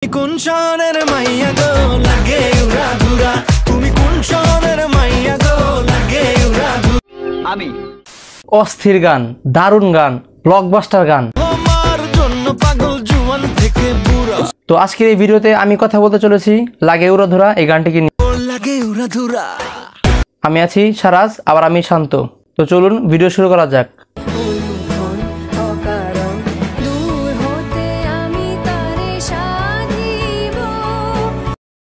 কোন শহরের মাইয়া গো লাগে উড়াধুরা, তুমি কোন শহরের মাইয়া গো লাগে উড়াধুরা। আমি অস্থির গান, দারুণ গান, ব্লকবাস্টার গান। আমার জন্য পাগল জুয়ান থেকে বুড়া। তো আজকের এই ভিডিওতে আমি কথা বলতে চলেছি লাগে উড়াধুরা এই গানটিকে নিয়ে। লাগে উড়াধুরা। আমি আছি সারাজ, আবার আমি শান্ত। তো চলুন ভিডিও শুরু করা যাক।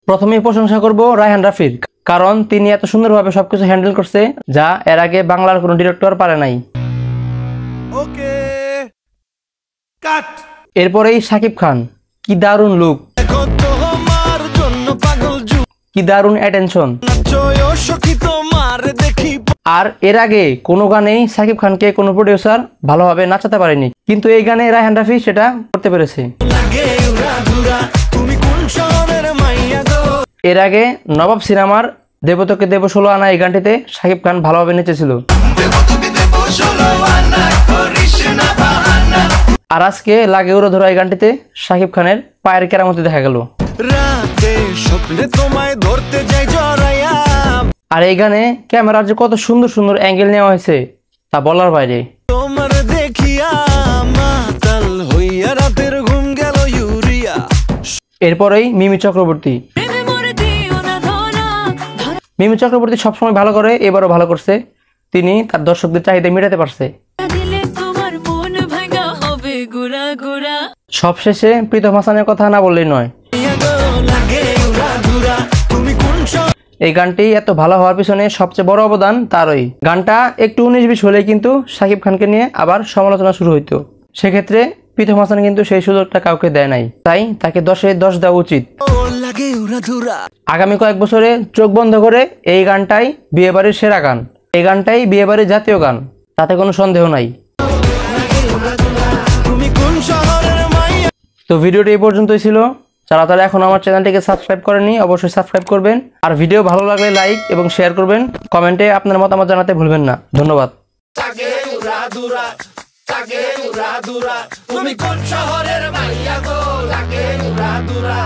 প্রথমে প্রশংসা করব রায়হান রাফির, কারণ তিনি এত সুন্দরভাবে সবকিছু হ্যান্ডেল করছে যা এর আগে বাংলার কোনো ডিরেক্টর পারে নাই। ওকে কাট। এরপরেই শাকিব খান, কি দারুণ লুক, দেখো তোমার জন্য পাগল কি দারুণ অ্যাটেনশন। জুয়ান সখী তোমার দেখি। আর এর আগে কোনো গানেই শাকিব খানকে কোনো প্রডিউসার ভালোভাবে নাচাতে পারেনি, কিন্তু এই গানে রায়হান রাফি সেটা করতে পেরেছে। লাগে উড়াধুরা, তুমি কোন শহরের মাইয়া গো। এর আগে নবাব সিনেমার দেব তোকে দেব 16 আনা এই গানটিতে শাকিব খান ভালোভাবে নেচেছিল। আর আজকে লাগে উড়াধুরা এই গানটিতে শাকিব খানের পায়ের কেরামতি দেখা গেল। রাতে স্বপ্নে তোমায় ধরতে যাই জড়াইয়া। আর এই গানে ক্যামেরার যে কত সুন্দর সুন্দর অ্যাঙ্গেল নেওয়া হয়েছে তা বলার বাইরে। তোমার দেখিয়া মাতাল হইয়া রাতের ঘুম গেল ইউরিয়া। এরপরেই মিমি চক্রবর্তী। মিমি চক্রবর্তী সবসময় ভালো করে, এবারও ভালো করছে। তিনি তার দর্শকদের চাহিদা মেটাতে পারছে। সবশেষে প্রীতম হাসানের কথা না বললেই নয়। এই গানটি এত ভালো হওয়ার পিছনে সবচেয়ে বড় অবদান তারই। গানটা একটু 19-20 হলেই কিন্তু শাকিব খানকে নিয়ে আবার সমালোচনা শুরু হইতো। সেক্ষেত্রে প্রীতম হাসান কিন্তু সেই সুযোগটা কাউকে দেয় নাই, তাই তাকে 10-এ 10 দেওয়া উচিত। আগামী কয়েক বছরে চোখ বন্ধ করে এই গানটাই বিয়েবাড়ির সেরা গান, এই গানটাই বিয়েবাড়ির জাতীয় গান, তাতে কোনো সন্দেহ নাই। তো ভিডিওটি এই পর্যন্তই ছিল। যারা তারা এখন আমার চ্যানেলটিকে সাবস্ক্রাইব করেনি অবশ্যই সাবস্ক্রাইব করবেন, আর ভিডিও ভালো লাগলে লাইক এবং শেয়ার করবেন। কমেন্টে আপনার মতামত জানাতে ভুলবেন না। ধন্যবাদ। তুমি কোন শহরের মাইয়া গো লাগে উড়াধুরা।